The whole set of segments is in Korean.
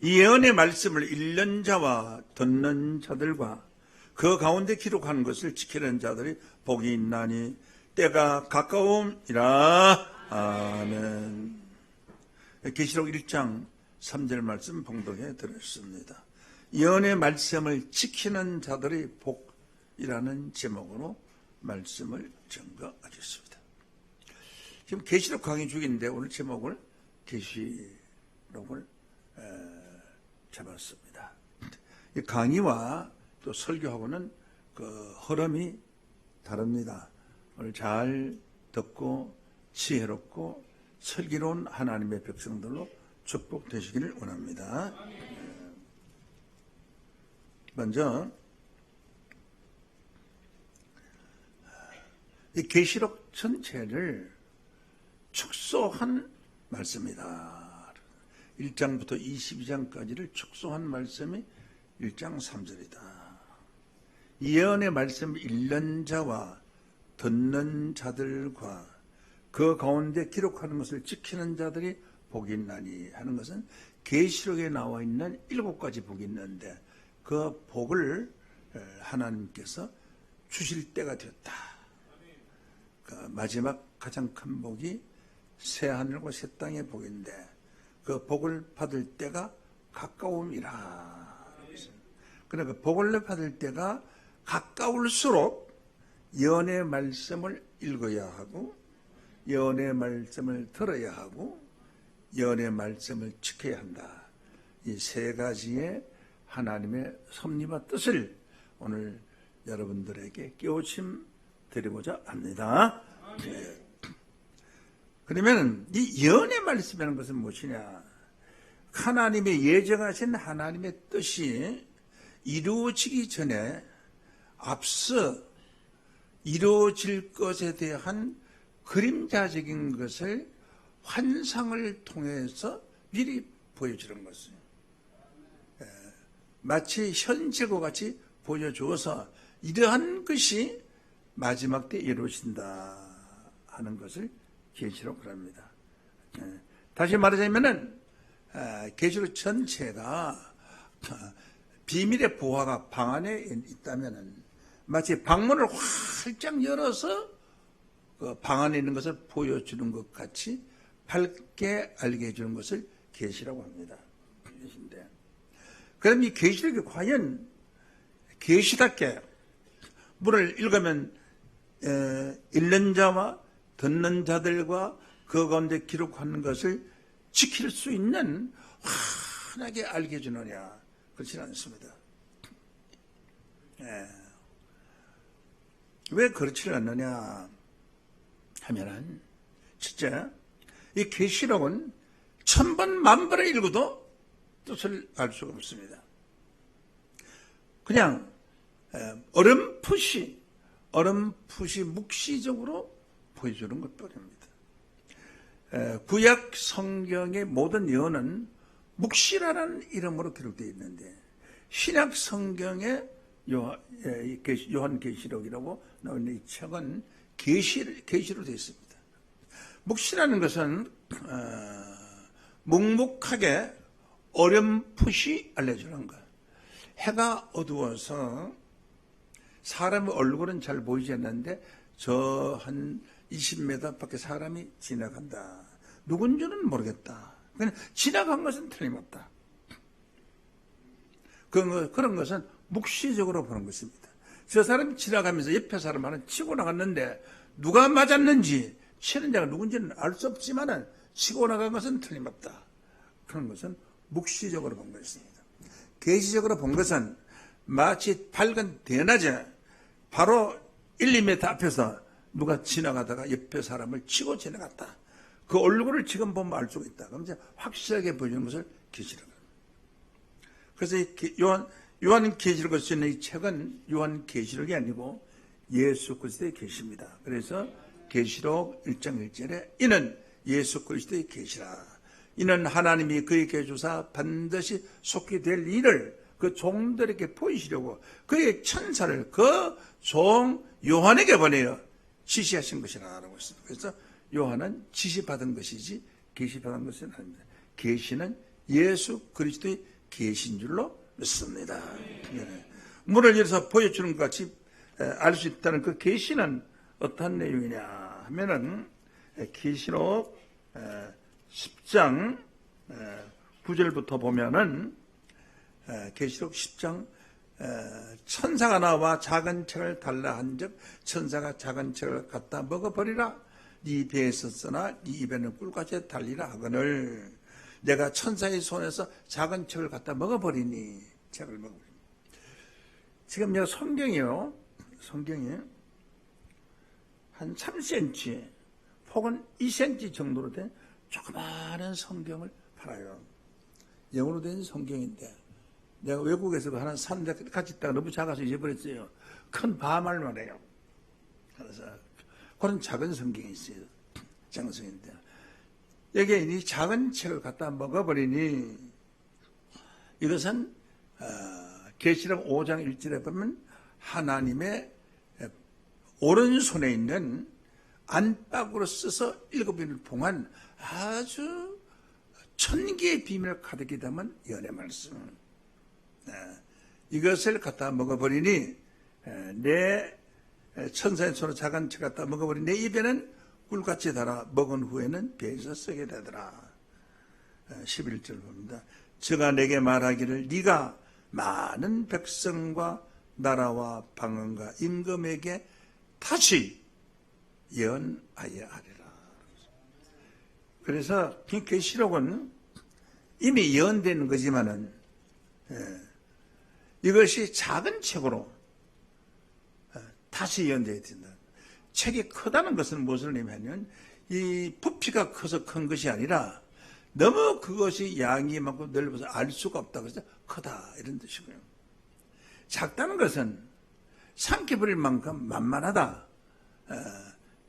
이 예언의 말씀을 읽는 자와 듣는 자들과 그 가운데 기록하는 것을 지키는 자들이 복이 있나니 때가 가까움이라. 아멘. 계시록 1장 3절 말씀 봉독해 드렸습니다. 예언의 말씀을 지키는 자들이 복이라는 제목으로 말씀을 전가하겠습니다. 지금 계시록 강의 중인데 오늘 제목을 계시록을 잡았습니다. 이 강의와 또 설교하고는 그 흐름이 다릅니다. 오늘 잘 듣고 지혜롭고 슬기로운 하나님의 백성들로 축복되시기를 원합니다. 먼저 이 계시록 전체를 축소한 말씀이다. 1장부터 22장까지를 축소한 말씀이 1장 3절이다. 예언의 말씀을 읽는 자와 듣는 자들과 그 가운데 기록하는 것을 지키는 자들이 복이 있나니 하는 것은 계시록에 나와 있는 7가지 복이 있는데 그 복을 하나님께서 주실 때가 되었다. 그 마지막 가장 큰 복이 새하늘과 새 땅의 복인데 그 복을 받을 때가 가까움이라. 그러니까 그 복을 받을 때가 가까울수록 예언의 말씀을 읽어야 하고 예언의 말씀을 들어야 하고 예언의 말씀을 지켜야 한다. 이 세 가지의 하나님의 섭리와 뜻을 오늘 여러분들에게 깨우침 드리고자 합니다. 그러면 이 예언의 말씀이라는 것은 무엇이냐? 하나님의 예정하신 하나님의 뜻이 이루어지기 전에 앞서 이루어질 것에 대한 그림자적인 것을 환상을 통해서 미리 보여주는 것이에요. 마치 현실과 같이 보여주어서 이러한 것이 마지막 때 이루어진다 하는 것을 계시록을 합니다. 다시 말하자면은 계시록 전체가 비밀의 보화가 방 안에 있다면은 마치 방문을 활짝 열어서 그 방 안에 있는 것을 보여주는 것 같이 밝게 알게 해주는 것을 계시라고 합니다. 그럼 이 계시록이 과연 계시답게 문을 읽으면 읽는 자와 듣는 자들과 그 가운데 기록하는 것을 지킬 수 있는 환하게 알게 해주느냐? 그렇지는 않습니다. 왜 그렇지 않느냐 하면은 진짜 이 계시록은 1000번 만번을 읽어도 뜻을 알 수가 없습니다. 그냥 어렴풋이 묵시적으로 보여주는 것뿐입니다. 구약 성경의 모든 예언은 묵시라는 이름으로 기록되어 있는데 신약 성경의 요한계시록이라고 나오는 이 책은 계시로 되어 있습니다. 묵시라는 것은 묵묵하게 어렴풋이 알려주는 것. 해가 어두워서 사람의 얼굴은 잘 보이지 않는데 저 한 20m 밖에 사람이 지나간다. 누군지는 모르겠다. 그냥 지나간 것은 틀림없다. 그런 것은 묵시적으로 보는 것입니다. 저 사람이 지나가면서 옆에 사람은 치고 나갔는데 누가 맞았는지 치는 자가 누군지는 알 수 없지만 치고 나간 것은 틀림없다. 그런 것은 묵시적으로 본 것입니다. 계시적으로 본 것은 마치 밝은 대낮에 바로 1, 2m 앞에서 누가 지나가다가 옆에 사람을 치고 지나갔다. 그 얼굴을 지금 보면 알 수가 있다. 그럼 이제 확실하게 보여주는 것을 계시록 합니다. 그래서 요한계시록을 쓰는 이 책은 요한계시록이 아니고 예수 그리스도의 계시입니다. 그래서 계시록 1장 1절에 이는 예수 그리스도의 계시라. 이는 하나님이 그에게 주사 반드시 속히 될 일을 그 종들에게 보이시려고 그의 천사를 그 종 요한에게 보내어 지시하신 것이라고 했습니다. 그래서 요한은 지시받은 것이지 계시받은 것은 아닙니다. 계시는 예수 그리스도의 계신 줄로 믿습니다. 문을 열어서 보여주는 것 같이 알 수 있다는 그 계시는 어떤 내용이냐 하면은 계시록 10장 9절부터 보면은 계시록 10장 천사가 나와 작은 책을 달라 한즉 천사가 작은 책을 갖다 먹어버리라. 네 배에서 쓰나 네 입에는 꿀같이 달리라 하거늘 내가 천사의 손에서 작은 책을 갖다 먹어버리니. 책을 먹어버리니. 지금 내가 성경이 한 3cm 혹은 2cm 정도로 된 조그마한 성경을 팔아요. 영어로 된 성경인데 내가 외국에서 하나 샀는데 같이 있다가 너무 작아서 잊어버렸어요. 큰 밤을 말해요. 그래서 그런 작은 성경이 있어요. 작은 성경인데 여기에 이 작은 책을 갖다 먹어버리니 이것은 계시록 5장 1절에 보면 하나님의 오른손에 있는 안박으로 써서 7일을 봉한 아주 천개의 비밀을 가득히 담은 연의 말씀. 이것을 갖다 먹어버리니 내 천사의 손으로 작은 책 갖다 먹어버리니 내 입에는 꿀같이 달아 먹은 후에는 배에서 쓰게 되더라. 11절 봅니다. 저가 내게 말하기를 네가 많은 백성과 나라와 방언과 임금에게 다시 예언하여 하리라. 그래서 계시록은 이미 예언되는 거지만은 이것이 작은 책으로 다시 예언되어야 된다. 책이 크다는 것은 무엇을 의미하냐면 이 부피가 커서 큰 것이 아니라 너무 그것이 양이 많고 넓어서 알 수가 없다. 그래서 크다 이런 뜻이고요. 작다는 것은 삼켜버릴 만큼 만만하다.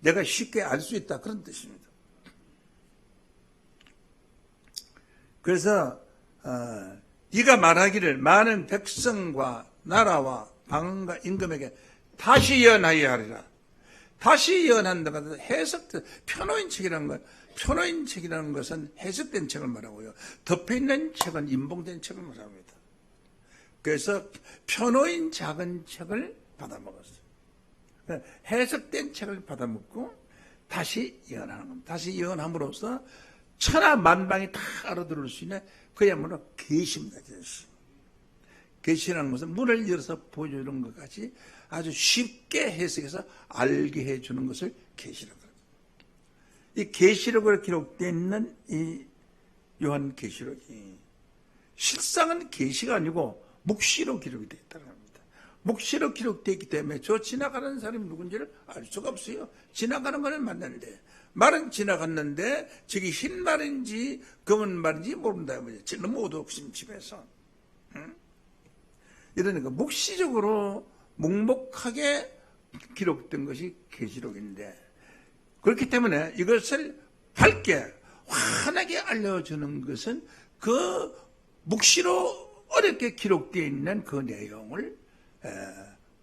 내가 쉽게 알 수 있다. 그런 뜻입니다. 그래서 네가 말하기를 많은 백성과 나라와 방언과 임금에게 다시 예언하여 하리라. 다시 예언한다고 해서 편호인 책이라는 것은 해석된 책을 말하고요. 덮여있는 책은 인봉된 책을 말합니다. 그래서 편호인 작은 책을 받아먹었어요. 해석된 책을 받아먹고 다시 예언하는 겁니다. 다시 예언함으로써 천하 만방이 다 알아들을 수 있는 그야말로 계시입니다. 계시라는 것은 문을 열어서 보여주는 것 같이 아주 쉽게 해석해서 알게 해주는 것을 계시라고 합니다. 이 계시록으로 기록되어 있는 이 요한계시록이 실상은 계시가 아니고 묵시로 기록이 되어 있다는 겁니다. 묵시로 기록되어 있기 때문에 저 지나가는 사람이 누군지를 알 수가 없어요. 지나가는 거는 맞는데 말은 지나갔는데 저기 흰 말인지 검은 말인지 모른다. 너무 어두웠으면 집에서. 이러니까 묵시적으로 묵묵하게 기록된 것이 계시록인데 그렇기 때문에 이것을 밝게 환하게 알려주는 것은 그 묵시로 어렵게 기록되어 있는 그 내용을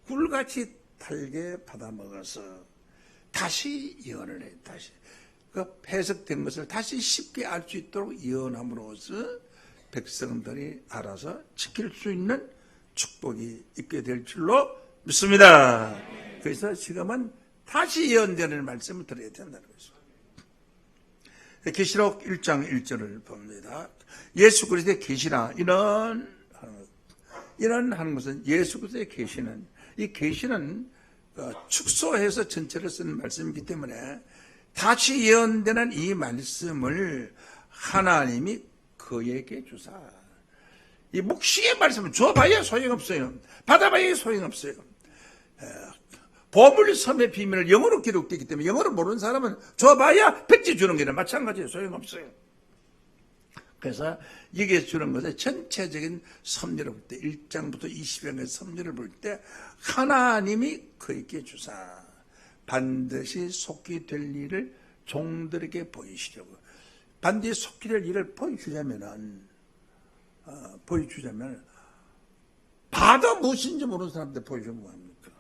꿀같이 달게 받아먹어서 다시 예언을 해. 다시 그 해석된 것을 다시 쉽게 알 수 있도록 예언함으로써 백성들이 알아서 지킬 수 있는 축복이 있게 될 줄로 믿습니다. 그래서 지금은 다시 예언되는 말씀을 드려야 된다는 것이죠. 계시록 1장 1절을 봅니다. 예수 그리스도의 계시라 이런 하는 것은 예수 그리스도의 계시는 이 계시는 축소해서 전체를 쓰는 말씀이기 때문에 다시 예언되는 이 말씀을 하나님이 그에게 주사. 이 묵시의 말씀은 줘봐야 소용없어요. 받아봐야 소용없어요. 보물섬의 비밀을 영어로 기록되기 때문에 영어를 모르는 사람은 줘봐야 백지 주는 게나 마찬가지예요. 소용없어요. 그래서 여기에 주는 것은 전체적인 섭리를 볼 때 1장부터 20장의 섭리를 볼 때 하나님이 그에게 주사 반드시 속히 될 일을 종들에게 보이시려고 반드시 속히 될 일을 보여주자면 봐도 무엇인지 모르는 사람한테 보여주면 뭐합니까?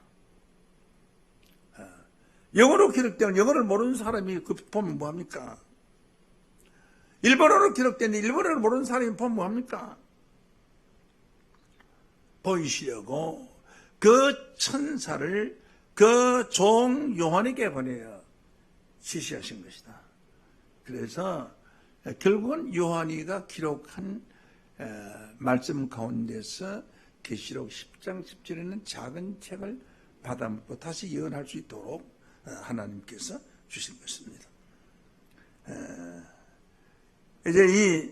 영어로 기록되면 영어를 모르는 사람이 그 보면 뭐합니까? 일본어로 기록된 일본어를 모르는 사람이 보면 뭐합니까? 보이시려고 그 천사를 그 종 요한에게 보내어 지시하신 것이다. 그래서 결국은 요한이가 기록한 말씀 가운데서 계시록 10장 10절에는 작은 책을 받아먹고 다시 예언할 수 있도록 하나님께서 주신 것입니다. 이제 이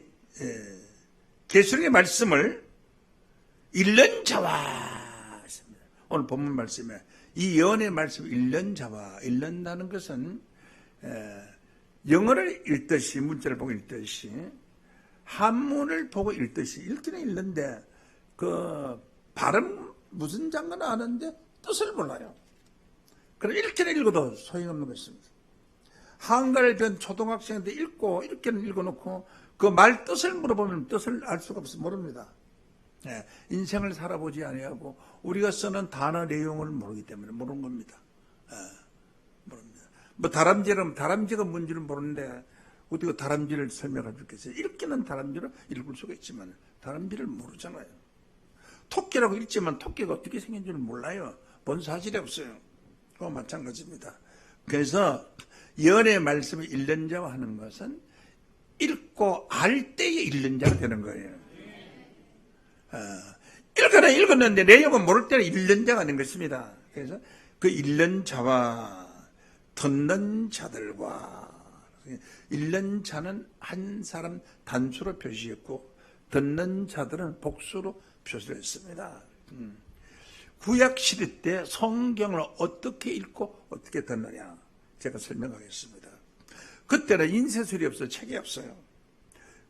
계시록의 말씀을 읽는 자와 했습니다. 오늘 본문 말씀에 이 예언의 말씀을 읽는 자와, 읽는다는 것은 영어를 읽듯이, 문자를 보고 읽듯이, 한문을 보고 읽듯이 읽기는 읽는데 그 발음 무슨 장가는 아는데 뜻을 몰라요. 그럼 읽기는 읽어도 소용없는 것입니다. 한글을 배운 초등학생한테 읽고 읽기는 읽어놓고 그 말 뜻을 물어보면 뜻을 알 수가 없어 모릅니다. 인생을 살아보지 아니하고 우리가 쓰는 단어 내용을 모르기 때문에 모르는 겁니다. 모릅니다. 뭐 다람쥐가 뭔지는 모르는데 어떻게 다람쥐를 설명할 수 있겠어요? 읽기는 다람쥐로 읽을 수가 있지만 다람쥐를 모르잖아요. 토끼라고 읽지만 토끼가 어떻게 생긴지는 몰라요. 본 사실이 없어요. 그거 마찬가지입니다. 그래서 예언의 말씀을 읽는 자와 하는 것은 읽고 알 때에 읽는 자가 되는 거예요. 읽었는데 내용은 모를 때는 읽는 자가 되는 것입니다. 그래서 그 읽는 자와 듣는 자들과, 읽는 자는 한 사람 단수로 표시했고 듣는 자들은 복수로 표시를 했습니다. 구약 시대 때 성경을 어떻게 읽고 어떻게 듣느냐 제가 설명하겠습니다. 그때는 인쇄술이 없어요. 책이 없어요.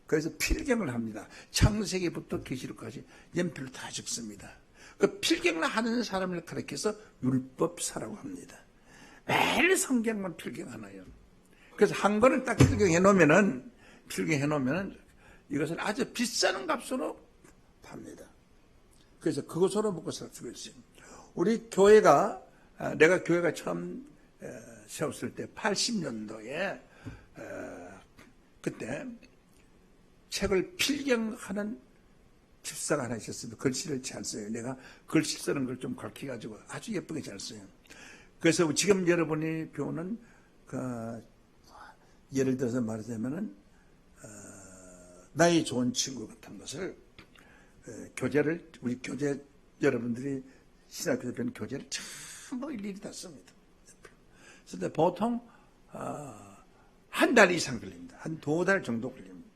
그래서 필경을 합니다. 창세기부터 계시록까지 연필로 다 적습니다. 그 필경을 하는 사람을 가리켜서 율법사라고 합니다. 매일 성경만 필경하나요. 그래서 한 권을 딱 필경해 놓으면은 이것을 아주 비싼 값으로 팝니다. 그래서 그것으로 먹고 살 수가 있어요. 우리 교회가, 내가 교회가 처음 세웠을 때 80년도에 그때 책을 필경하는 집사가 하나 있었습니다. 글씨를 잘 써요. 내가 글씨 쓰는 걸 좀 가르쳐가지고 아주 예쁘게 잘 써요. 그래서 지금 여러분이 배우는 예를 들어서 말하자면은 나의 좋은 친구 같은 것을 교재를 우리 교재 여러분들이 신학교에서 배운 교재를 전부 일일이 다 씁니다. 그런데 보통 한 달 이상 걸립니다. 한 2달 정도 걸립니다.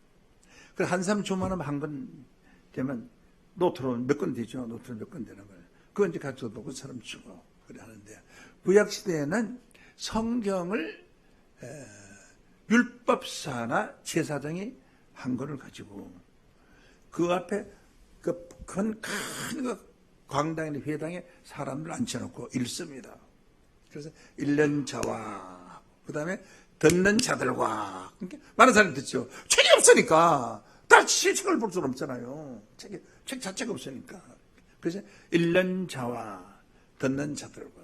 그래서 한 사람 주문하면 한 권 되면 노트로 몇 권 되죠. 노트로 몇 권 되는 거예요. 그거 이제 가져도 그 사람 주고 그래 하는데 구약 시대에는 성경을 율법사나 제사장이 한 권을 가지고 그 앞에 그 큰 광당이나 회당에 사람들 앉혀놓고 읽습니다. 그래서 읽는 자와 그 다음에 듣는 자들과 많은 사람이 듣죠. 책이 없으니까 다 책을 볼 수는 없잖아요. 책 자체가 없으니까. 그래서 읽는 자와 듣는 자들과.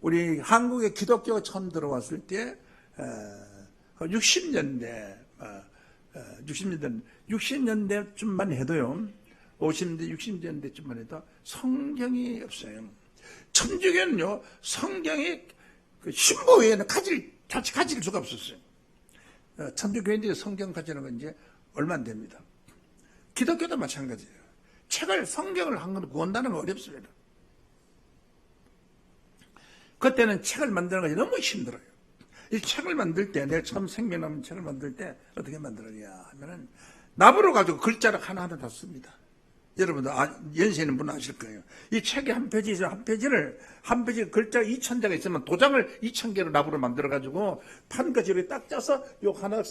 우리 한국에 기독교가 처음 들어왔을 때 60년대쯤만 해도요. 50년대, 60년대쯤만 해도 성경이 없어요. 천주교는요, 성경이 그 신부 외에는 가질 수가 없었어요. 천주교인들이 성경 가지는 건 이제 얼마 안 됩니다. 기독교도 마찬가지예요. 성경을 한 권 구한다는 건 어렵습니다. 그때는 책을 만드는 것이 너무 힘들어요. 이 책을 만들 때, 내가 처음 생겨나는 책을 만들 때 어떻게 만들었냐 하면은 나무로 가지고 글자를 하나하나 다 씁니다. 여러분들 연세 있는 분은 아실 거예요. 이 책의 한 페이지 글자가 2000자가 있으면 도장을 2000개로 나무로 만들어 가지고 판까지 딱 짜서 요 하나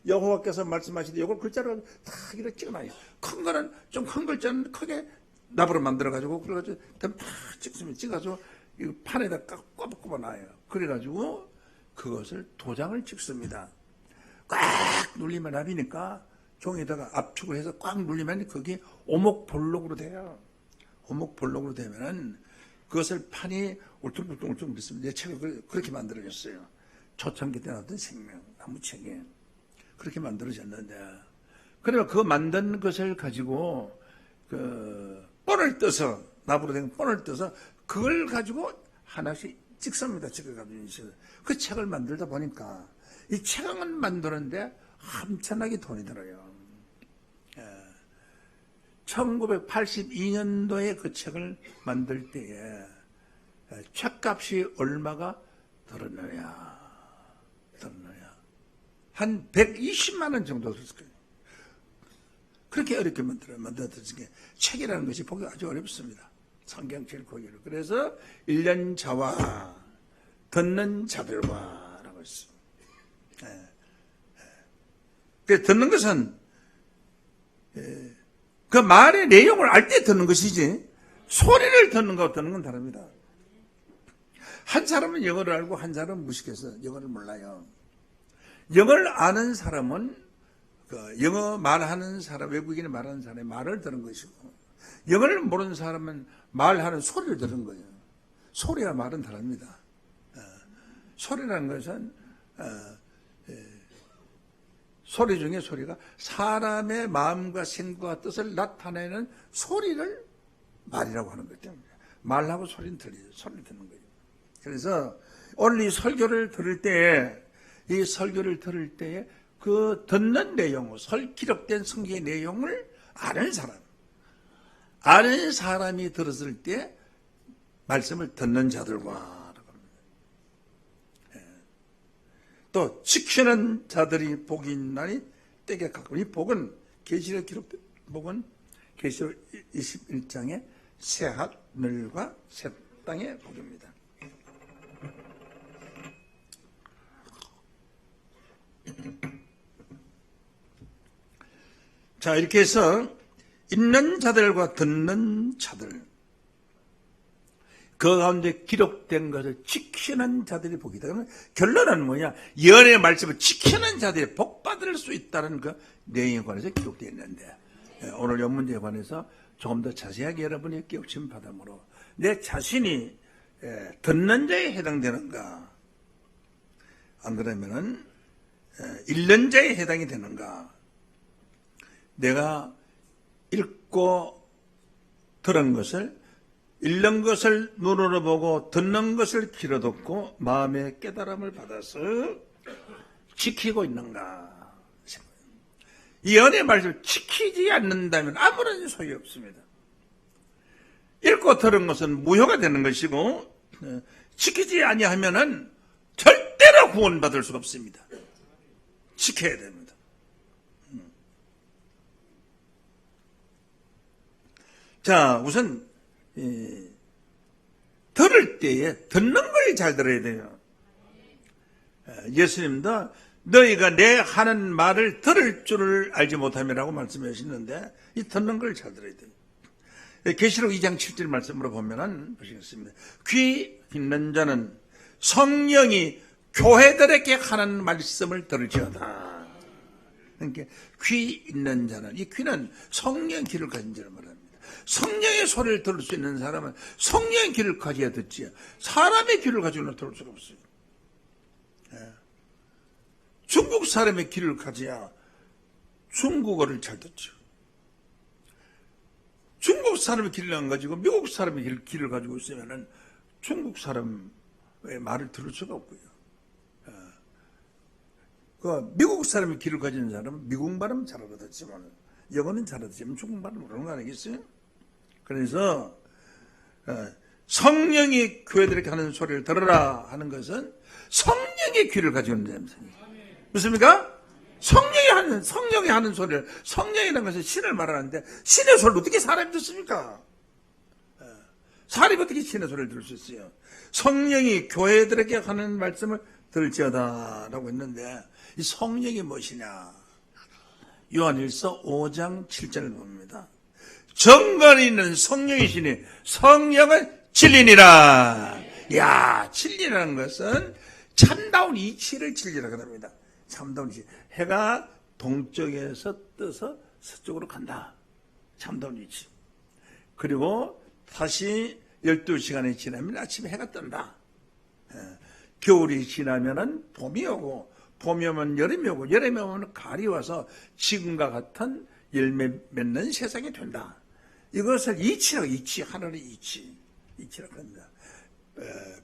여호와께서 말씀하시되 요걸 글자로 다 이렇게 찍어놔요. 큰 거는 좀 큰 글자는 크게 나무로 만들어 가지고 그래가지고 다 찍어서 이 판에다 꼽아 놔요. 그래가지고 그것을 도장을 찍습니다. 꽉 눌리면 나비니까 종에다가 압축을 해서 꽉 눌리면 그게 오목볼록으로 돼요. 오목볼록으로 되면은 그것을 판이 울퉁불퉁 됐습니다. 내 책을 그렇게 만들어졌어요. 초창기 때 나왔던 생명, 나무책에. 그렇게 만들어졌는데, 그러면 그 만든 것을 가지고 본을 떠서, 나무로 된 본을 떠서 그걸 가지고 하나씩 찍습니다. 찍어가지고 그 책을 만들다 보니까 이 책을 만드는데 엄청나게 돈이 들어요. 1982년도에 그 책을 만들 때에 책값이 얼마가 들었느냐. 한 120만 원 정도 들었을 거예요. 그렇게 어렵게 만들어진 게 책이라는 것이 보기 아주 어렵습니다. 성경 제일 고기로. 그래서 읽는 자와 듣는 자들과 라고 했습니다. 듣는 것은 그 말의 내용을 알 때 듣는 것이지 소리를 듣는 것과 듣는 건 다릅니다. 한 사람은 영어를 알고 한 사람은 무식해서 영어를 몰라요. 영어를 아는 사람은 영어 말하는 사람, 외국인이 말하는 사람의 말을 들은 것이고, 영어를 모르는 사람은 말하는 소리를 들은 거예요. 소리와 말은 다릅니다. 소리라는 것은 소리 중에 소리가 사람의 마음과 생각과 뜻을 나타내는 소리를 말이라고 하는 거기 때문에 말하고 소리는 들리죠. 소리를 듣는 거예요. 그래서 오늘 이 설교를 들을 때에 그 듣는 내용, 기록된 성경의 내용을 아는 사람이 들었을 때 말씀을 듣는 자들과 또 지키는 자들이 복이 있나니 때가 가까워. 이 복은 계시록에 기록된 복은 계시록 21장의 새 하늘과 새 땅의 복입니다. 자, 이렇게 해서 읽는 자들과 듣는 자들, 그 가운데 기록된 것을 지키는 자들이 복이다. 그러면 결론은 뭐냐? 예언의 말씀을 지키는 자들이 복 받을 수 있다는 그 내용에 관해서 기록되어 있는데, 오늘 이 문제에 관해서 조금 더 자세하게 여러분이 깨우침 받음으로 내 자신이 듣는 자에 해당되는가, 안 그러면은 읽는 자에 해당이 되는가, 내가 읽고 들은 것을, 읽는 것을 눈으로 보고 듣는 것을 귀로 듣고 마음의 깨달음을 받아서 지키고 있는가. 이 연의 말씀을 지키지 않는다면 아무런 소용이 없습니다. 읽고 들은 것은 무효가 되는 것이고, 지키지 아니하면은 절대로 구원받을 수가 없습니다. 지켜야 됩니다. 자, 우선 들을 때에 듣는 걸 잘 들어야 돼요. 예수님도 너희가 내 하는 말을 들을 줄을 알지 못함이라고 말씀하시는데, 이 듣는 걸 잘 들어야 돼요. 계시록 2장 7절 말씀으로 보면은 보시겠습니다. 귀 있는 자는 성령이 교회들에게 하는 말씀을 들을지어다. 그러니까 귀 있는 자는, 이 귀는 성령 귀를 가진 자를 말합니다. 성령의 소리를 들을 수 있는 사람은 성령의 귀를 가져야 듣지요. 사람의 귀를 가지고는 들을 수가 없어요. 중국 사람의 귀를 가져야 중국어를 잘 듣죠. 중국 사람의 귀를 안 가지고 미국 사람의 귀를 가지고 있으면은 중국 사람의 말을 들을 수가 없고요. 그 미국 사람의 귀를 가지는 사람은 미국 말은 잘 알아듣지만 영어는 잘 알아듣지만 중국말은 모르는 거 아니겠어요? 그래서 성령이 교회들에게 하는 소리를 들으라 하는 것은 성령의 귀를 가지고 있는 사람입니다. 무엇입니까? 성령이 하는 소리를, 성령이라는 것은 신을 말하는데 신의 소리를 어떻게 사람이 듣습니까? 사람이 어떻게 신의 소리를 들을 수 있어요? 성령이 교회들에게 하는 말씀을 들을지어다 라고 했는데, 이 성령이 무엇이냐? 요한일서 5장 7절을 봅니다. 정관이 있는 성령이시니 성령은 진리니라. 야, 진리라는 것은 참다운 이치를 진리라고 합니다. 참다운 이치. 해가 동쪽에서 떠서 서쪽으로 간다. 참다운 이치. 그리고 다시 12시간이 지나면 아침에 해가 뜬다. 겨울이 지나면은 봄이 오고, 봄이 오면 여름이 오고 여름이 오면 가을이 와서 지금과 같은 열매 맺는 세상이 된다. 이것을 이치라고, 이치, 하늘의 이치라고 합니다.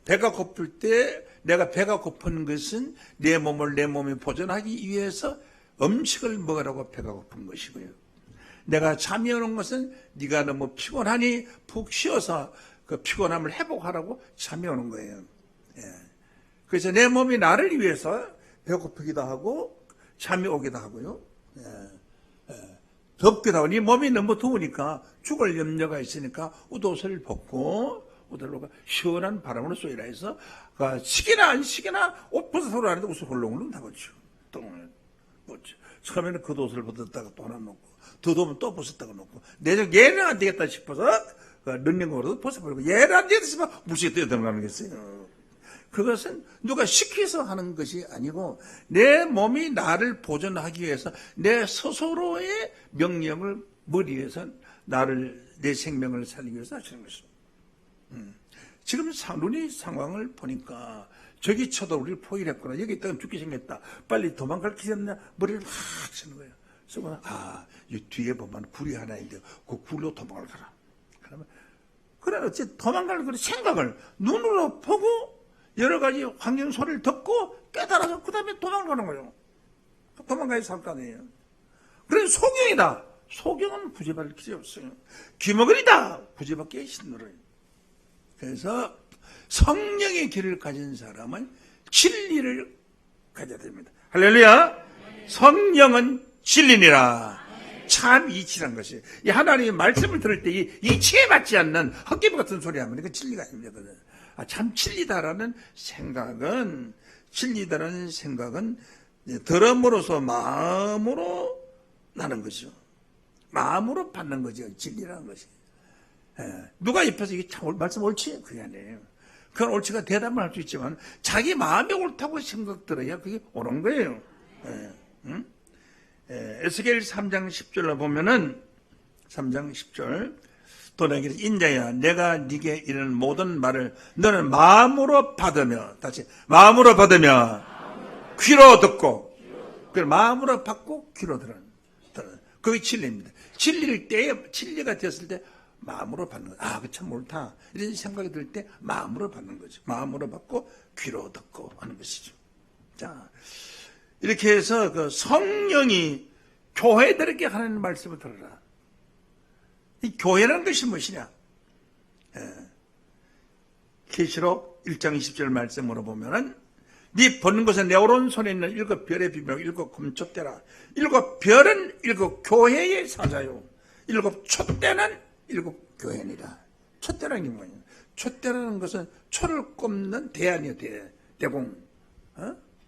배가 고플 때 내가 배가 고픈 것은 내 몸이 보존하기 위해서 음식을 먹으라고 배가 고픈 것이고요. 내가 잠이 오는 것은 네가 너무 피곤하니 푹 쉬어서 그 피곤함을 회복하라고 잠이 오는 거예요. 그래서 내 몸이 나를 위해서 배고프기도 하고 잠이 오기도 하고요. 덥기도 하고 네 몸이 너무 더우니까 죽을 염려가 있으니까 옷을 벗고 옷을 시원한 바람으로 쏘이라 해서 시기나 안 시기나 옷 벗어서로 하는데 옷을 홀렁홀렁 다 벗죠. 처음에는 그 옷을 벗었다가 또 하나 놓고 더 더우면 또 벗었다가 놓고 내적 얘는 안 되겠다 싶어서 런닝으로도 벗어버리고 얘는 안 되겠다 싶어서 무시에 뛰어들어가는 거였어요. 그것은 누가 시켜서 하는 것이 아니고 내 몸이 나를 보존하기 위해서 내 스스로의 명령을 머리에서 내 생명을 살리기 위해서 하시는 것입니다. 지금 눈이 상황을 보니까 저기 쳐도 우리를 포위했구나. 여기 있다가 죽게 생겼다. 빨리 도망갈 길이 없냐. 머리를 막 치는 거예요. 그래서 이 뒤에 보면 굴이 하나 있는데 그 굴로 도망을 가라. 그러면 어째 도망갈 그 생각을 눈으로 보고 여러 가지 환경 소리를 듣고 깨달아서 그 다음에 도망가는 거예요. 도망가야 살 거 아니에요. 그래서 소경이다. 소경은 부재받을 길이 없어요. 귀머거리다. 부재받기에 신노래요. 그래서 성령의 길을 가진 사람은 진리를 가져야 됩니다. 할렐루야. 성령은 진리니라. 참 이치란 것이. 이 하나님의 말씀을 들을 때 이 이치에 맞지 않는 헛개비 같은 소리 하면 이건 진리가 아닙니다. 참 진리다라는 생각은 들음으로써 마음으로 나는 것이죠. 마음으로 받는 거죠. 진리라는 것이. 누가 옆에서 이게 참 말씀 옳지? 그게 아니에요. 그건 옳지가 대답을 할 수 있지만 자기 마음이 옳다고 생각 들어야 그게 옳은 거예요. 에스겔 3장 10절로 보면은 3장 10절 또 내게 인자야 내가 네게 이르는 모든 말을 너는 마음으로 받으며 다시 마음으로 받으며 귀로 듣고 그걸 마음으로 받고 귀로 들은 그게 진리입니다. 진리가 되었을 때 마음으로 받는 거죠. 그 참 옳다 이런 생각이 들 때 마음으로 받는 거죠. 마음으로 받고 귀로 듣고 하는 것이죠. 자 이렇게 해서 그 성령이 교회들에게 하는 말씀을 들어라. 이 교회라는 것이 무엇이냐? 계시록 1장 20절 말씀으로 보면은 네 보는 것은 내 오른손에 있는 7별의 비밀 7 금촛대라. 7별은 7 교회의 사자요. 7 촛대는 7 교회니라. 촛대라는 게 뭐냐? 촛대라는 것은 초를 꼽는 대안이에요. 대공.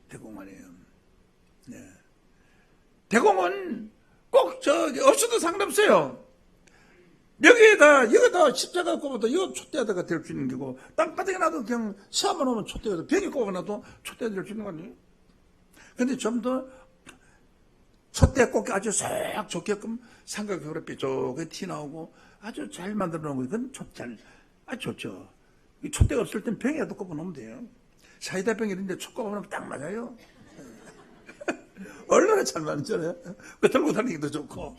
대공 아니에요. 네. 대공은 꼭 없어도 상관없어요. 여기다 십자가 꼽아도 이거 촛대가 될 수 있는 거고, 땅바닥에 놔도 그냥 시험만 오면 촛대가, 벽에 꼽아놔도 촛대가 될 수 있는 거 아니에요? 근데 좀 더 촛대 꼽기 아주 싹 좋게끔 삼각형으로 뾰족하게 티 나오고 아주 잘 만들어 놓은 거, 그건 좋죠. 이 촛대가 없을 땐 병에도 꼽아놓으면 돼요. 사이다 병 이런데 촛 꼽아놓으면 딱 맞아요. 얼마나 잘 맞잖아요. 그 들고 다니기도 좋고,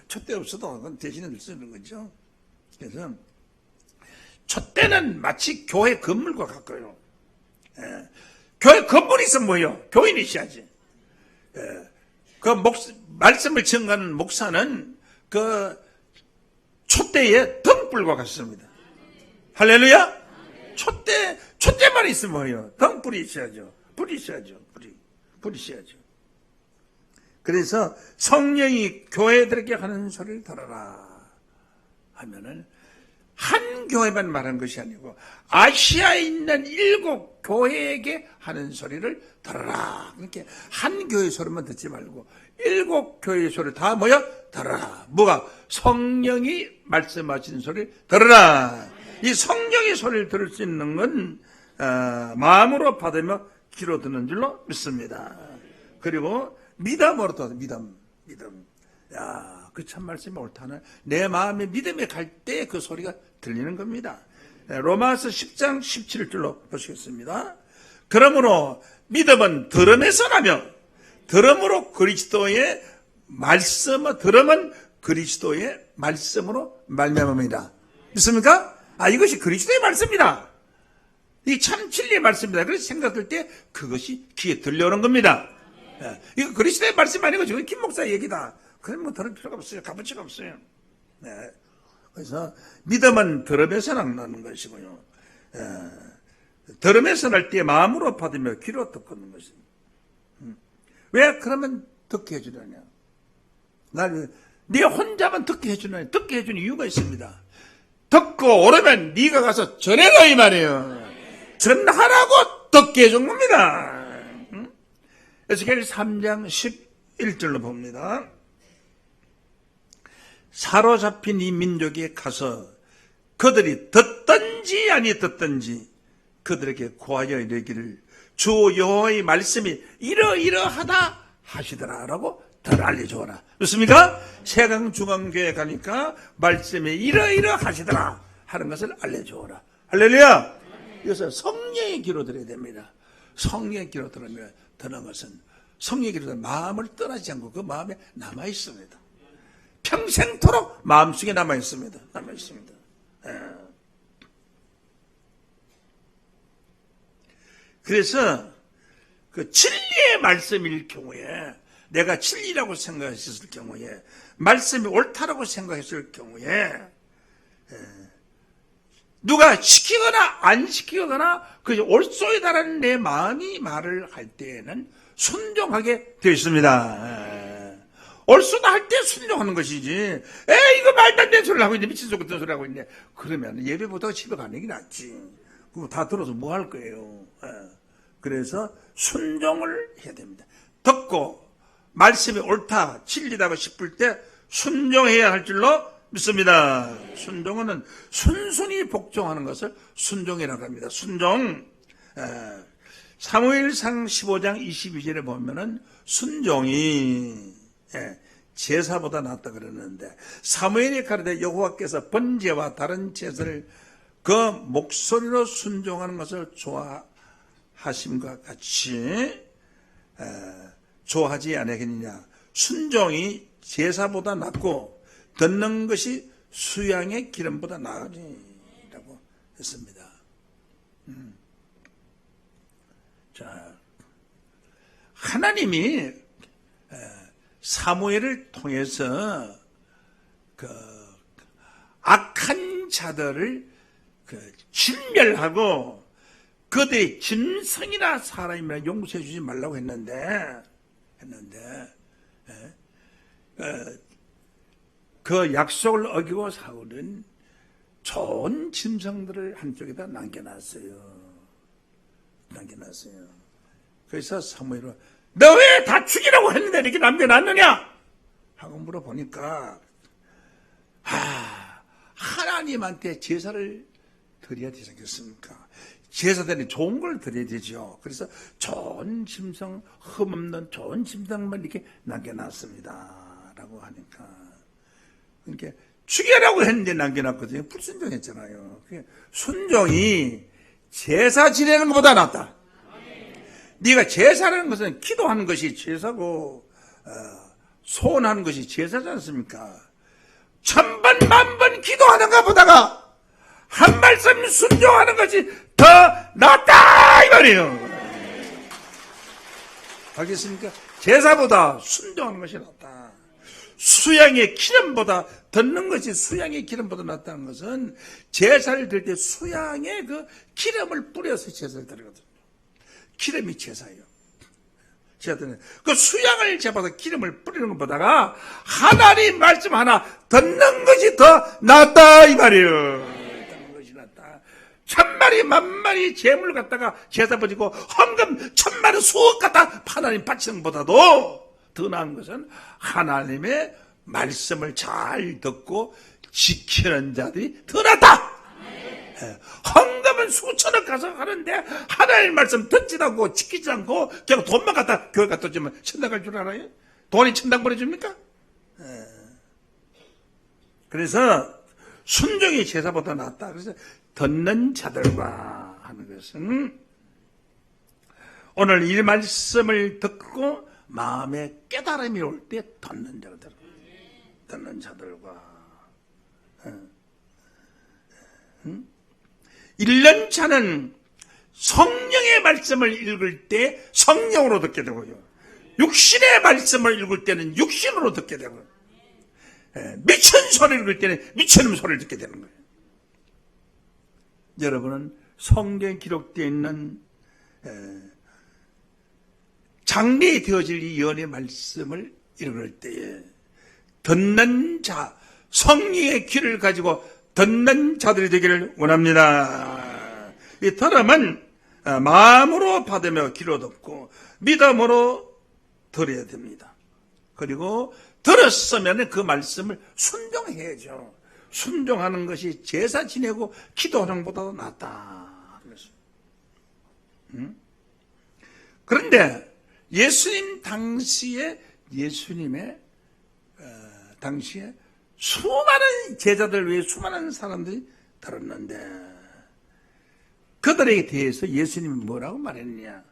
촛대 없어도 그건 대신에 늘 수 있는 거죠. 그래서, 촛대는 마치 교회 건물과 같고요. 교회 건물이 있으면 뭐예요? 교인이 있어야지. 말씀을 증거하는 목사는 그 촛대의 등불과 같습니다. 할렐루야? 촛대만 있으면 뭐예요? 등불이 있어야죠. 불이 있어야죠. 불이 있어야죠. 그래서 성령이 교회들에게 하는 소리를 들어라 하면은 한 교회만 말하는 것이 아니고 아시아에 있는 7 교회에게 하는 소리를 들어라. 그러니까 한 교회 소리만 듣지 말고 7 교회의 소리 다 모여 들어라. 뭐가? 성령이 말씀하신 소리를 들어라. 이 성령의 소리를 들을 수 있는 건 마음으로 받으며 귀로 듣는 줄로 믿습니다. 그리고 믿음으로 또 믿음. 야, 그 참 말씀이 옳다는 내 마음의 믿음에 갈 때 그 소리가 들리는 겁니다. 로마서 10장 17절로 보시겠습니다. 그러므로 믿음은 들음에서 나며 들음으로 그리스도의 말씀, 들음은 그리스도의 말씀으로 말미암음이다. 믿습니까? 이것이 그리스도의 말씀이다. 이 참 진리의 말씀이다. 그래서 생각할 때 그것이 귀에 들려오는 겁니다. 이거 그리스도의 말씀 아니고 지금 김 목사의 얘기다. 그럼 뭐 들을 필요가 없어요. 값어치가 없어요. 그래서 믿음은 들음에서 나는 것이고요. 들음에서 날 때 마음으로 받으며 귀로 듣는 것입니다. 왜 그러면 듣게 해주느냐? 네 혼자만 듣게 해주느냐? 듣게 해주는 이유가 있습니다. 듣고 오르면 네가 가서 전해라 이 말이에요. 전하라고 듣게 해준 겁니다. 에스겔 3장 11절로 봅니다. 사로잡힌 이 민족에 가서 그들이 듣든지 아니 듣든지 그들에게 고하여 이르기를 주 여호와의 말씀이 이러이러하다 하시더라라고 덜 알려주어라. 그렇습니까? 세강 중앙교회 가니까 말씀이 이러이러하시더라 하는 것을 알려주어라. 할렐루야. 이것은 성령의 귀로 들어야 됩니다. 성령의 귀로 들으면 드는 것은 성령의 귀로 들으면 마음을 떠나지 않고 그 마음에 남아 있습니다. 평생토록 마음속에 남아 있습니다. 남아 있습니다. 그래서 그 진리의 말씀일 경우에 내가 진리라고 생각했을 경우에 말씀이 옳다라고 생각했을 경우에 누가 시키거나 안 시키거나 그 옳소이다라는 내 마음이 말을 할 때에는 순종하게 되어 있습니다. 옳소다 할 때 순종하는 것이지. 이거 말도 안 되는 소리를 하고 있네. 미친 소리 같은 소리 하고 있네. 그러면 예배보다 집에 가는 게 낫지. 그거 다 들어서 뭐 할 거예요. 그래서 순종을 해야 됩니다. 듣고 말씀이 옳다, 진리다고 싶을 때 순종해야 할 줄로 믿습니다. 순종은 순순히 복종하는 것을 순종이라고 합니다. 순종. 사무엘상 15장 22절에 보면은 순종이 제사보다 낫다 그러는데 사무엘이 가르되 여호와께서 번제와 다른 제사를 그 목소리로 순종하는 것을 좋아하심과 같이 좋아하지 않겠느냐. 순종이 제사보다 낫고 듣는 것이 수양의 기름보다 나으리라고 했습니다. 자, 하나님이 사무엘을 통해서 그 악한 자들을 진멸하고 그들이 짐승이나 사람이나 용서해 주지 말라고 했는데 그 약속을 어기고 사울은 좋은 짐승들을 한쪽에다 남겨놨어요. 그래서 사무엘은 너 왜 다 죽이라고 했는데 이렇게 남겨놨느냐? 하고 물어보니까 하나님한테 제사를 드려야 되지 않겠습니까? 제사되는 좋은 걸 드려야 되죠. 그래서 좋은 짐승, 흠없는 좋은 짐승만 이렇게 남겨놨습니다. 라고 하니까. 그러니까 죽여라고 했는데 남겨놨거든요. 불순종했잖아요. 순종이 제사 지내는 것보다 낫다. 네가 제사라는 것은 기도하는 것이 제사고 소원하는 것이 제사지 않습니까? 1000번 만번 기도하는 것보다가 한 말씀 순종하는 것이 더 낫다 이 말이에요. 알겠습니까? 제사보다 순종하는 것이 낫다. 수양의 기름보다 듣는 것이 수양의 기름보다 낫다는 것은 제사를 드릴 때 수양의 그 기름을 뿌려서 제사를 드리거든요. 기름이 제사예요. 제사는 그 수양을 잡아서 기름을 뿌리는 것보다가 하나님 말씀 하나 듣는 것이 더 낫다 이 말이에요. 듣는 것이 낫다. 천마리 만마리 재물 갖다가 제사 버리고 헌금 1000마리 수억 갖다 하나님 바치는 것보다도 더 나은 것은 하나님의 말씀을 잘 듣고 지키는 자들이 더 낫다. 헌금은 수천억 가서 하는데 하나님 말씀 듣지도 않고 지키지 않고 그냥 돈만 갖다 교회 갖다 주면 천당 갈 줄 알아요? 돈이 천당 보내줍니까? 그래서 순종이 제사보다 낫다. 그래서 듣는 자들과 하는 것은 오늘 이 말씀을 듣고 마음에 깨달음이 올 때 듣는 자들과 1년 차는 성령의 말씀을 읽을 때 성령으로 듣게 되고요, 육신의 말씀을 읽을 때는 육신으로 듣게 되고요, 미친 소리를 읽을 때는 미친 소리를 듣게 되는 거예요. 여러분은 성경에 기록되어 있는 장래에 되어질 이 예언의 말씀을 읽을 때에 듣는 자, 성령의 귀를 가지고 듣는 자들이 되기를 원합니다. 이 들음은 마음으로 받으며 귀로 듣고 믿음으로 들어야 됩니다. 그리고 들었으면 그 말씀을 순종해야죠. 순종하는 것이 제사 지내고 기도하는 것보다 낫다. 그런데 예수님 당시에 수많은 제자들 외에 수많은 사람들이 들었는데 그들에 대해서 예수님이 뭐라고 말했냐?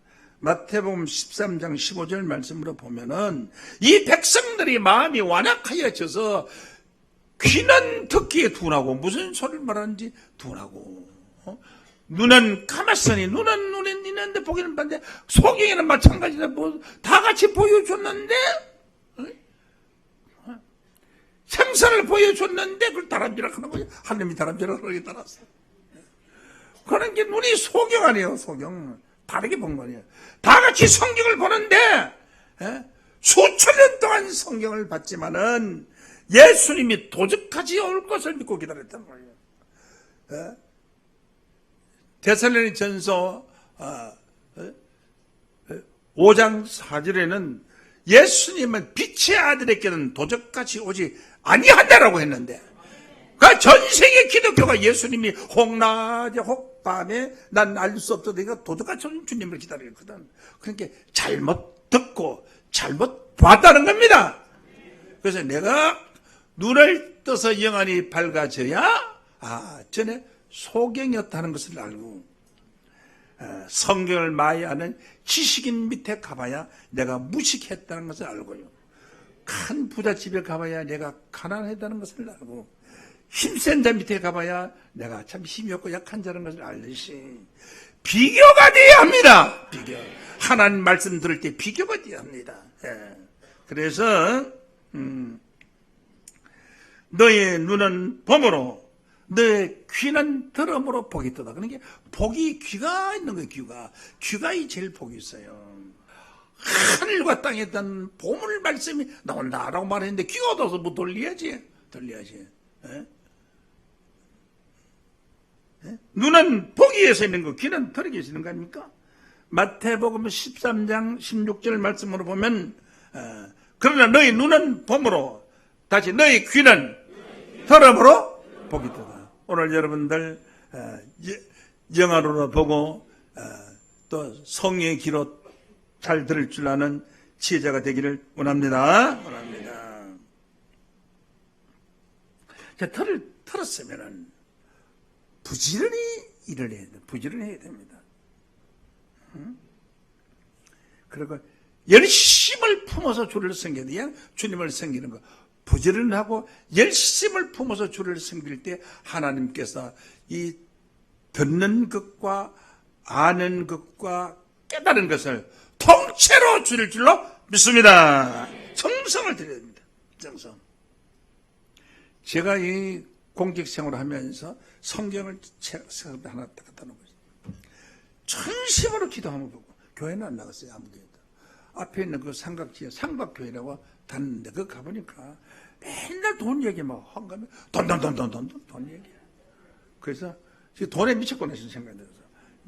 마태복음 13장 15절 말씀으로 보면은 이 백성들이 마음이 완악하여져서 귀는 듣기에 둔하고 무슨 소리를 말하는지 둔하고 눈은 감았으니 눈은 눈에 있는데 보기는 봤는데 소경에는 마찬가지다. 뭐 다 같이 보여줬는데 생선을 보여줬는데 그걸 다람쥐라 하는 거지. 하나님이 다람쥐라 그러게 따랐어. 그런 게 눈이 소경 아니에요. 소경. 다르게 본 거예요. 다 같이 성경을 보는데 수천 년 동안 성경을 봤지만은 예수님이 도적까지 올 것을 믿고 기다렸단 말이에요. 데살로니가전서 5장 4절에는 예수님은 빛의 아들에게는 도적같이 오지 아니한다라고 했는데 그 전 세계 기독교가 예수님이 혹낮에 혹밤에 난 알 수 없어도 내가 도적같이 오는 주님을 기다리거든. 그러니까 잘못 듣고 잘못 봤다는 겁니다. 그래서 내가 눈을 떠서 영안이 밝아져야 전에 소경이었다는 것을 알고 성경을 많이 아는 지식인 밑에 가봐야 내가 무식했다는 것을 알고요, 큰 부잣집에 가봐야 내가 가난했다는 것을 알고 힘센 자 밑에 가봐야 내가 참 힘이 없고 약한 자라는 것을 알듯이 비교가 돼야 합니다. 비교. 하나님 말씀 들을 때 비교가 돼야 합니다. 그래서 너의 눈은 봄으로 너의 귀는 들음으로 복이 있다. 그러니까 복이 귀가 있는 거예요. 귀가 제일 복이 있어요. 하늘과 땅에 있던 보물 말씀이 나온다라고 말했는데 귀가 얻어서 뭐 돌려야지. 눈은 보기 위해서 있는 거, 귀는 들으기 위해서 있는 거 아닙니까? 마태복음 13장 16절 말씀으로 보면 그러나 너희 눈은 봄으로 다시 너희 귀는 들음으로 복이 있다. 오늘 여러분들 영화로도 보고 또 성령의 귀로 잘 들을 줄 아는 지혜자가 되기를 원합니다. 자, 들었으면은 부지런히 일을 해야 돼. 부지런히 해야 됩니다. 그리고 열심을 품어서 주를 섬겨야 돼. 주님을 섬기는 거. 부지런하고 열심을 품어서 주를 섬길 때 하나님께서 이 듣는 것과 아는 것과 깨달은 것을 통째로 주실 줄로 믿습니다. 정성을 드려야 됩니다. 정성. 제가 이 공직 생활을 하면서 성경을 하나 갖다 놓은 거죠. 전심으로 기도하면 보고 교회는 안 나갔어요. 아무 교회도. 앞에 있는 그 삼각지에 삼각교회라고 다녔는데 그 가보니까 맨날 돈 얘기 막 한가면 돈 얘기. 그래서 지금 돈에 미쳤구나 싶은 생각이 들어서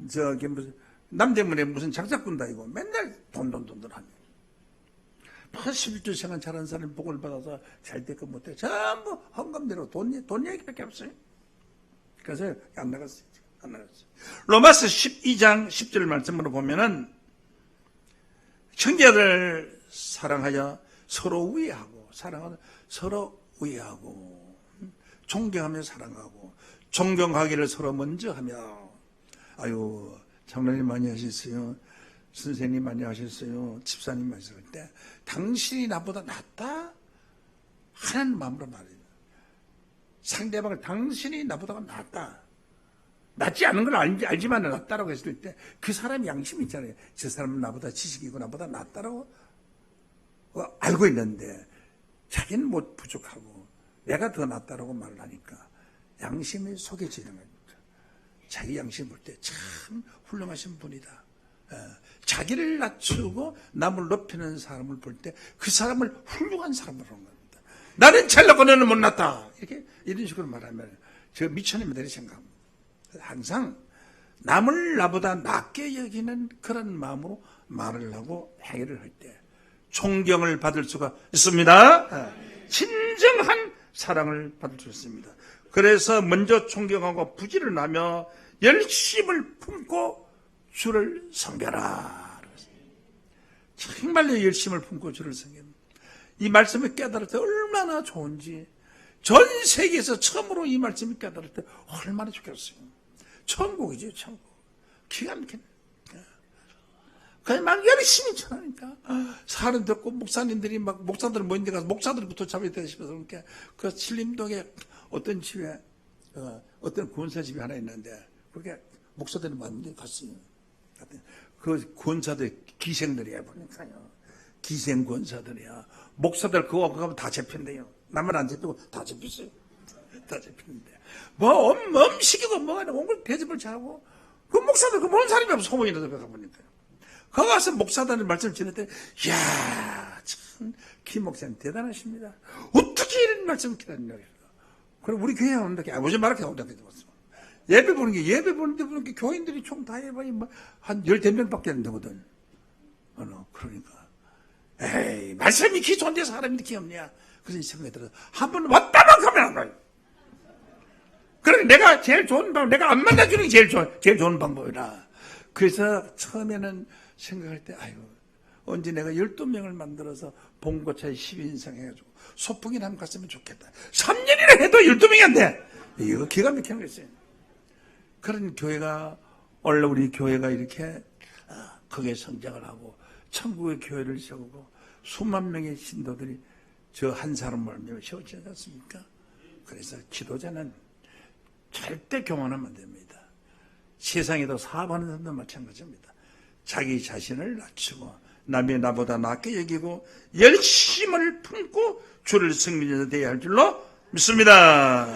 저기 무슨 남대문에 무슨 장사꾼다 이거 맨날 돈 하면 11주 생활 잘하는 사람이 복을 받아서 잘 됐고 못해 전부 헌금대로 돈 얘기밖에 없어요. 그래서 안 나갔어요. 로마서 12장 10절 말씀으로 보면은 형제를 사랑하여 서로 우애하고 존경하며 사랑하고 존경하기를 서로 먼저 하며. 아유, 장로님 많이 하셨어요. 선생님 많이 하셨어요. 집사님 하실 때 당신이 나보다 낫다 하는 마음으로 말해요. 상대방을 당신이 나보다 낫다. 낫지 않은 걸 알지만 낫다라고 했을 때 그 사람이 양심이 있잖아요. 저 사람은 나보다 지식이고 나보다 낫다라고 알고 있는데 자기는 못 부족하고 내가 더 낫다라고 말을 하니까 양심이 속여지는 겁니다. 자기 양심 볼 때 참 훌륭하신 분이다. 자기를 낮추고 남을 높이는 사람을 볼 때 그 사람을 훌륭한 사람으로 하는 겁니다. 나는 잘나고 너는 못났다. 이런 식으로 말하면 저 미천입니다. 이렇게 생각합니다. 항상 남을 나보다 낮게 여기는 그런 마음으로 말을 하고 행위를 할 때 존경을 받을 수가 있습니다. 진정한 사랑을 받을 수 있습니다. 그래서 먼저 존경하고 부지런하며 열심을 품고 주를 섬겨라. 정말로 열심을 품고 주를 섬깁니다. 이 말씀을 깨달을 때 얼마나 좋은지, 전 세계에서 처음으로 이 말씀을 깨달을 때 얼마나 좋겠어요. 천국이죠, 천국. 기가 막히네. 그냥 막 열심히 전하니까 사람 듣고 목사님들이 막 목사들 모인데 가서 목사들부터 잡아야 되다 싶어서 그러니까 그 신림동에 어떤 집에 어떤 권사집이 하나 있는데 그게 목사들이 많은데 갔어요. 그 권사들 기생들이야 보니까요. 기생 권사들이야. 목사들 그거 가면 다 잡힌대요. 나만 안 잡히고 다 잡혔어요. 다 잡히는데 뭐 음식이고 뭐가 온걸 대접을 잘하고 그 목사들 그 모르는 사람이 없어. 소문이라도 가보니까요. 거기 가서 목사단을 말씀을 드렸더니 이야 참 김 목사님 대단하십니다. 어떻게 이런 말씀을 기다리냐고. 그럼 우리 교회 온다게 아버지 말할게 온다게 들었어. 예배 보는 게 교인들이 총 다 해봐야 한 12명밖에 안 되거든. 그러니까 에이 말씀이 기 좋은데 사람이 이렇게 없냐. 그래서 이 생각이 들어서 한 번 왔다만 가면 안 가요. 그러니 내가 제일 좋은 방법, 내가 안 만나주는 게 제일 좋은 방법이라. 그래서 처음에는 생각할 때, 아유, 언제 내가 12명을 만들어서 봉고차에 10인상 해가지고 소풍이나 한번 갔으면 좋겠다. 3년이나 해도 12명이 안 돼. 이거 기가 막히는 거였어요. 그런 교회가, 원래 우리 교회가 이렇게 크게 성장을 하고, 천국의 교회를 세우고, 수만 명의 신도들이 저 한 사람 말며 세워지지 않습니까? 그래서 지도자는 절대 교만하면 안 됩니다. 세상에도 사업하는 사람도 마찬가지입니다. 자기 자신을 낮추고 남이 나보다 낫게 여기고 열심을 품고 주를 섬기는 데 되어야 할 줄로 믿습니다.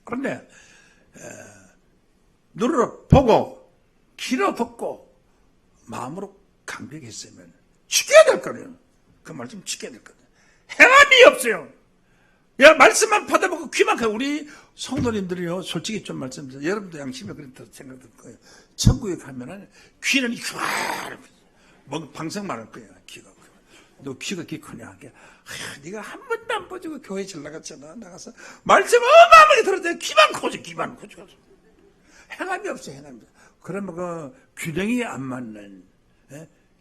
그런데 눈으로 보고 귀로 듣고 마음으로 감격했으면 지켜야 될 거예요. 그 말씀 지켜야 될 거예요. 행함이 없어요. 야, 말씀만 받아보고 귀만 가. 우리 성도님들이요, 솔직히 좀 말씀드려요. 여러분도 양심에 그렇다 생각될 거예요. 천국에 가면은 귀는 뭐 방송만 할 거야, 귀가. 너 귀가 키 크냐? 네가 한 번도 안 빠지고 교회 잘 나갔잖아. 나가서 말씀 어마어마하게 들었더니 귀만 커져, 귀만 커져. 행함이 없어, 행함이 없어. 그러면 그 균형이 안 맞는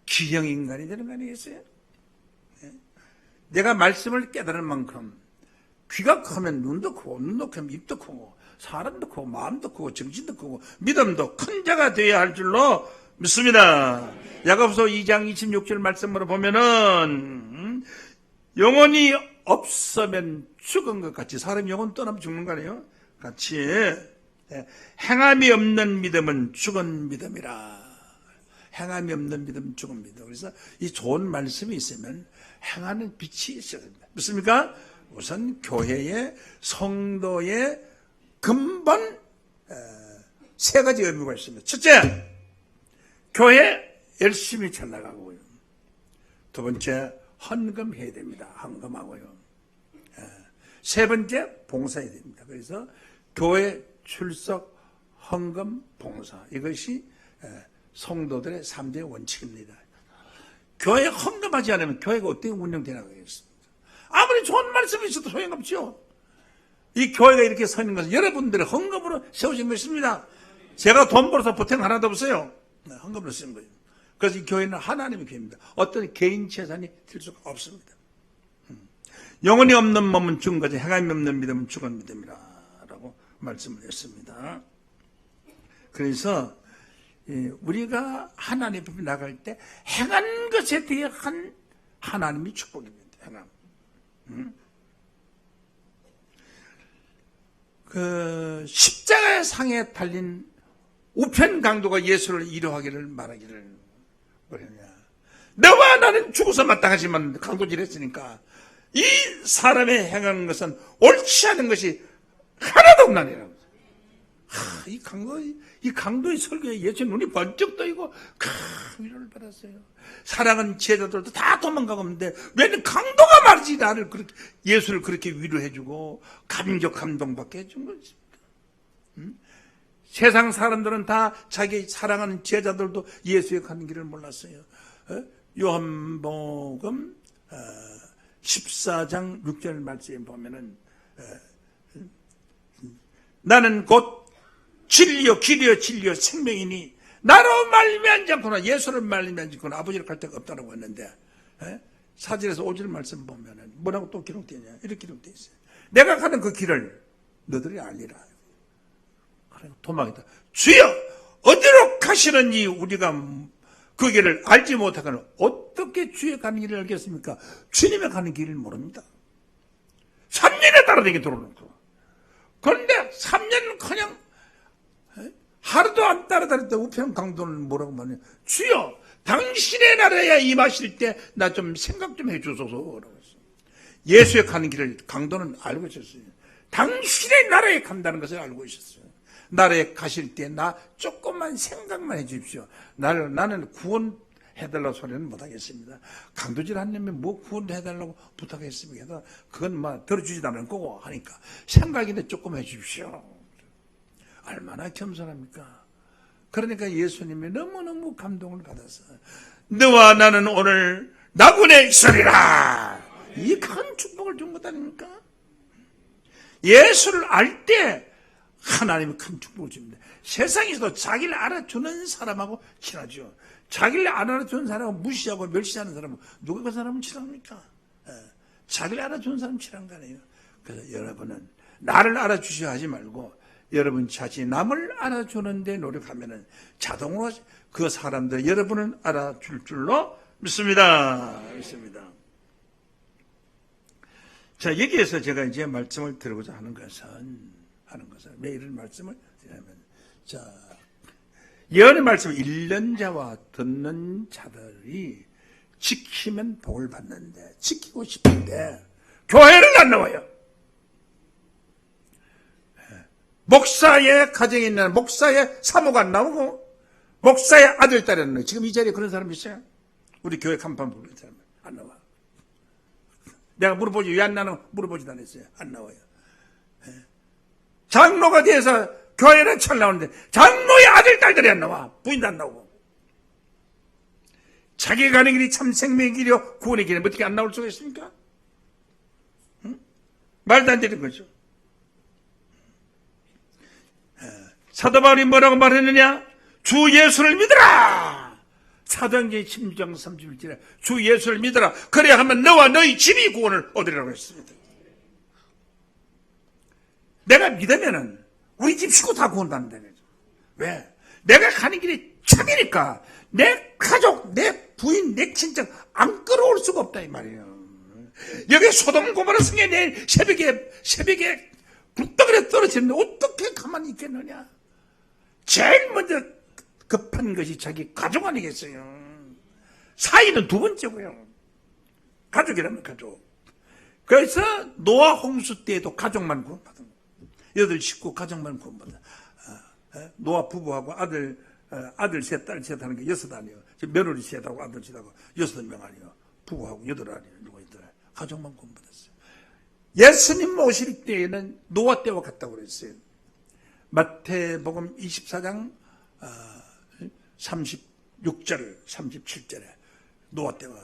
기형 인간이 되는 거 아니겠어요? 내가 말씀을 깨달을 만큼 귀가 크면 눈도 크고 눈도 크면 입도 크고 사람도 크고 마음도 크고 정신도 크고 믿음도 큰 자가 되어야 할 줄로 믿습니다. 야고보서 2장 26절 말씀으로 보면은 영혼이 없으면 죽은 것 같이 사람 영혼 떠나면 죽는 거 아니에요? 같이 행함이 없는 믿음은 죽은 믿음이라. 행함이 없는 믿음은 죽은 믿음. 그래서 이 좋은 말씀이 있으면 행하는 빛이 있어야 됩니다. 믿습니까? 우선 교회의 성도의 근본 세 가지 의무가 있습니다. 첫째, 교회 열심히 잘 나가고요. 두 번째, 헌금해야 됩니다. 헌금하고요. 세 번째, 봉사해야 됩니다. 그래서 교회 출석, 헌금, 봉사 이것이 성도들의 3대 원칙입니다. 교회에 헌금하지 않으면 교회가 어떻게 운영되나 하겠습니다. 아무리 좋은 말씀이 있어도 소용없죠. 이 교회가 이렇게 서 있는 것은 여러분들의 헌금으로 세워진 것입니다. 제가 돈 벌어서 보탬 하나도 없어요. 헌금으로 쓰는 거예요. 그래서 이 교회는 하나님의 교회입니다. 어떤 개인 재산이 될 수가 없습니다. 영혼이 없는 몸은 죽은 거지 행함이 없는 믿음은 죽은 믿음이라 라고 말씀을 했습니다. 그래서 우리가 하나님 앞에 나갈 때 행한 것에 대한 하나님의 축복입니다. 행함. 그 십자가의 상에 달린 우편 강도가 예수를 이루하기를 말하기를 뭐랬냐. 너와 나는 죽어서 마땅하지만 강도질했으니까 이 사람의 행하는 것은 옳지 않은 것이 하나도 없나니라. 이 강도의 설교에 예수 눈이 번쩍 떠이고 위로를 받았어요. 사랑하는 제자들도 다 도망가고 있는데 왜 강도가 말이지 나를 그렇게 예수를 그렇게 위로해주고 감동받게 해준 것입니다. 세상 사람들은 다 자기 사랑하는 제자들도 예수의 가는 길을 몰랐어요. 요한복음 14장 6절 말씀에 보면은 나는 곧 진리요 길이요 진리요 생명이니 나로 말미암지 않거나 예수를 말미암지 않거나 아버지를 갈 데가 없다고 했는데 사절에서 5절 말씀 보면은 뭐라고 또 기록되냐 이렇게 기록되어 있어요. 내가 가는 그 길을 너들이 알리라. 도망이다. 주여 어디로 가시는지 우리가 그 길을 알지 못하거나 어떻게 주의 가는 길을 알겠습니까? 주님의 가는 길을 모릅니다. 3년에 따라다니게 들어오고 그런데 3년 그냥 하루도 안 따라다녔다. 우편 강도는 뭐라고 말해요? 주여 당신의 나라에 임하실 때 나 좀 생각 좀 해주소서. 예수의 가는 길을 강도는 알고 있었어요. 당신의 나라에 간다는 것을 알고 있었어요. 나라에 가실 때 나 조금만 생각만 해 주십시오. 나는 구원해달라고 소리는 못하겠습니다. 강도질 안 내면 뭐 구원해달라고 부탁했습니까? 그건 막 들어주지도 않을 거고 하니까 생각인데 조금 해 주십시오. 얼마나 겸손합니까? 그러니까 예수님이 너무너무 감동을 받아서 너와 나는 오늘 나군에 있으리라. 이 큰 축복을 준 것 아닙니까? 예수를 알 때 하나님이 큰 축복을 줍니다. 세상에서도 자기를 알아주는 사람하고 친하죠. 자기를 안 알아주는 사람하고 무시하고 멸시하는 사람은 누가 그 사람은 친합니까? 자기를 알아주는 사람 친한 거 아니에요. 그래서 여러분은 나를 알아주셔야 하지 말고 여러분 자신이 남을 알아주는데 노력하면은 자동으로 그 사람들 여러분을 알아줄 줄로 믿습니다. 자, 여기에서 제가 이제 말씀을 드리고자 하는 것은 왜 이런 말씀을 드리냐면, 자, 예언의 말씀 읽는 자와 듣는 자들이 지키면 복을 받는데 지키고 싶은데 교회를 안 나와요. 목사의 가정에 있는 목사의 사모가 안 나오고 목사의 아들, 딸이 안 나와요. 지금 이 자리에 그런 사람 있어요? 우리 교회 간판 부르는 사람 안 나와. 내가 물어보지 왜 안 나와? 물어보지도 않았어요. 안 나와요. 장로가 돼서 교회는 잘 나오는데 장로의 아들, 딸들이 안 나와. 부인도 안 나오고. 자기 가는 길이 참 생명의 길이요 구원의 길이 어떻게 안 나올 수가 있습니까? 말도 안 되는 거죠. 사도 바울이 뭐라고 말했느냐? 주 예수를 믿으라. 사도행전 16장 31절에 주 예수를 믿으라. 그래야 하면 너와 너희 집이 구원을 얻으리라고 했습니다. 내가 믿으면은 우리 집 식구 다 구원받는다는 거죠. 왜? 내가 가는 길이 참이니까 내 가족, 내 부인, 내 친척 안 끌어올 수가 없다 이 말이에요. 여기 소돔 고모라 성에 내일 새벽에 불덩이에 떨어지는데 어떻게 가만히 있겠느냐? 제일 먼저 급한 것이 자기 가족 아니겠어요? 사이는 두 번째고요. 가족이라면 가족. 그래서 노아 홍수 때에도 가족만 구원받은 거예요. 8 가족만 구원받아. 노아 부부하고 아들 셋, 딸 셋 하는 게 6 아니에요. 며느리 셋하고 아들 셋하고 6명 아니에요. 부부하고 8 아니에요. 누가 있더라. 가족만 구원받았어요. 예수님 오실 때에는 노아 때와 같다고 그랬어요. 마태복음 24장 36절, 37절에 노아 때와.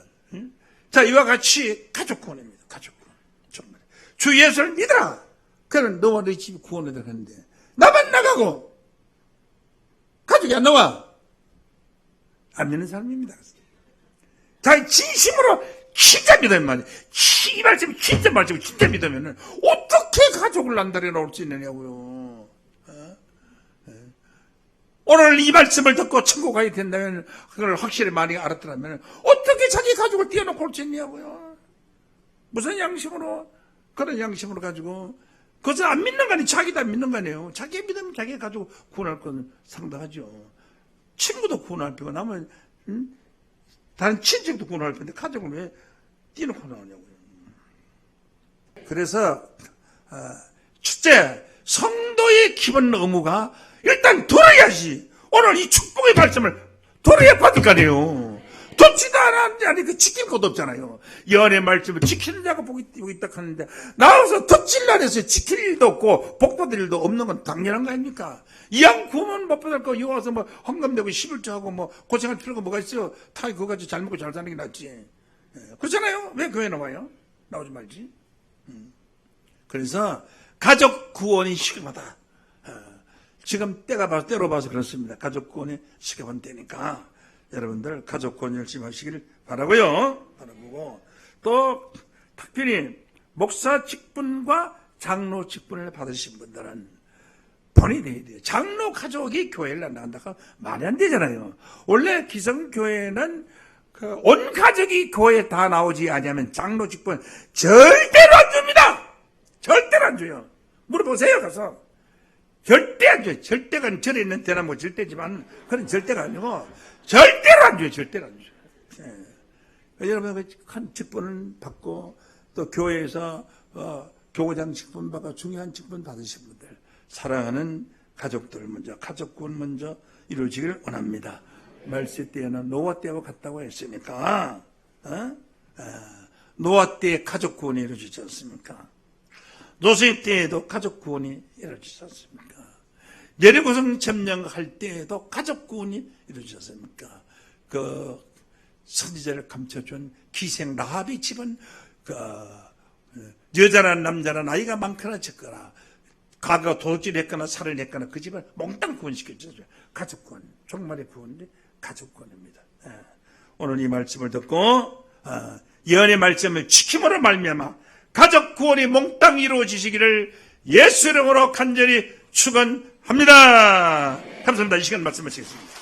자, 이와 같이 가족 구원입니다. 가족 구원. 정말. 주 예수를 믿어라. 그는 너와 너희 집이 구원을 들었는데 나만 나가고 가족이 안 나와. 안 믿는 사람입니다. 자, 진심으로 진짜 믿으면 말이에요. 이 말씀 진짜 믿으면 어떻게 가족을 난다리 나올 수 있느냐고요. 오늘 이 말씀을 듣고 천국 가야 된다면 그걸 확실히 많이 알았더라면 어떻게 자기 가족을 띄워놓고 올 수 있냐고요. 무슨 양심으로 그런 양심으로 가지고 그것을 안 믿는 거 아니에요. 자기도 안 믿는 거 아니에요. 자기 믿으면 자기 가지고 구원할 건 상당하죠. 친구도 구원할 필요가 나면 다른 친척도 구원할 필요인데 가족을 왜 띄워놓고 나오냐고요. 그래서 첫째, 성도의 기본 의무가 일단 들어야지. 오늘 이 축복의 말씀을 들어야 받을 거 아니에요. 듣지도 않았는데 그 지킬 것도 없잖아요. 연의 말씀을 지키는 자가 복이 있다 하는데 나와서 듣질라 해서 지킬 일도 없고 복 받을 일도 없는 건 당연한 거 아닙니까? 이왕 구원 못 받을 거 여기 와서 뭐 헌금 내고 11조하고 뭐 고생할 필요가 뭐가 있어요. 다 그거 가지고 잘 먹고 잘 사는 게 낫지. 그렇잖아요. 왜 교회 나와요? 나오지 말지. 그래서 가족 구원이 시급하다. 지금 때로 봐서 그렇습니다. 가족 구원이 시급한 때니까 여러분들 가족 구원 열심히 하시길 바라고요. 바라보고 또 특별히 목사 직분과 장로 직분을 받으신 분들은 본이 돼야 돼요. 장로 가족이 교회를 나간다고 말이 안 되잖아요. 원래 기성교회는 온 가족이 교회에 다 나오지 않으면 장로 직분 절대로 안 줍니다. 절대로 안 줘요. 물어보세요, 가서. 절대 안 줘요. 절대가 절에 있는 데나 뭐 절대지만 그런 절대가 아니고 절대로 안 줘요. 절대로 안 줘요. 예. 여러분 한 직분을 받고 또 교회에서 교구장 직분 받고 중요한 직분 받으신 분들 사랑하는 가족들 먼저 가족군 먼저 이루어지기를 원합니다. 말세 때에는 노아 때와 같다고 했으니까 노아 때에 가족 구원이 이루어지지 않습니까? 노세 때에도 가족 구원이 이루어지지 않습니까? 예리고성 점령할 때에도 가족 구원이 이루어지지 않습니까? 그 선지자를 감춰준 기생 라합의 집은 여자나 남자나 나이가 많거나 적거나 가가 도둑질을 했거나 살을 냈거나 그 집을 몽땅 구원시켜주죠. 가족 구원, 종말의 구원이 가족 구원입니다. 오늘 이 말씀을 듣고 예언의 말씀을 지킴으로 말미암아 가족 구원이 몽땅 이루어지시기를 예수 이름으로 간절히 축원합니다. 감사합니다. 이 시간 말씀 마치겠습니다.